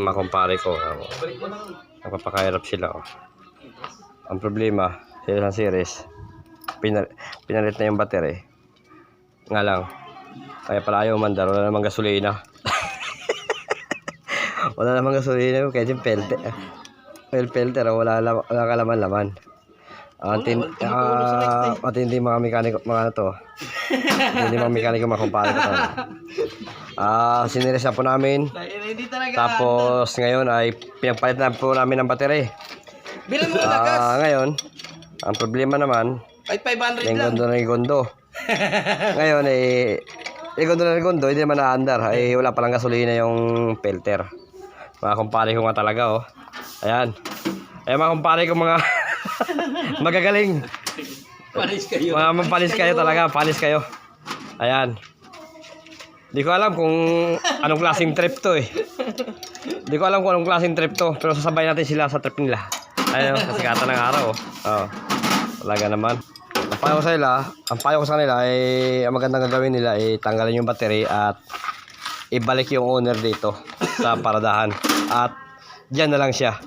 mga kumpare ko. Nagpapakahirap sila. Oh. Ang problema, sa series, pinalit na yung battery. Nga lang, kaya pala ayaw mandar, wala namang gasolina. Wala namang gasolina, kaya yung pelter. Pelter, wala kalaman-laman. Matindi mga mekaniko, mga ano to. Hindi mga mekaniko, mga kumpare ko. Siniris na po namin. Tapos ngayon ay pinagpalit na po namin ng battery. Bilang mo lakas. Ngayon, ang problema naman, ay 500 lang. Gondo. Ngayon Gondo, hindi naman naandar. Ay wala palang gasolina yung filter. Mga kumpare ko nga talaga, oh. Ayan. Ayan mga kumpare ko, mga magagaling. Palis kayo. Mga mapalis kayo talaga, palis kayo. Ayan. Di ko alam kung anong klaseng trip to eh. Di ko alam kung anong klaseng trip to, pero sasabay natin sila sa trip nila. Ayun, kasikatan ng araw, oh. Oh. Talaga naman. Ang payo ko sa kanila ay ang magandang gagawin nila ay tanggalin yung battery at ibalik yung owner dito sa paradahan. At diyan na lang siya.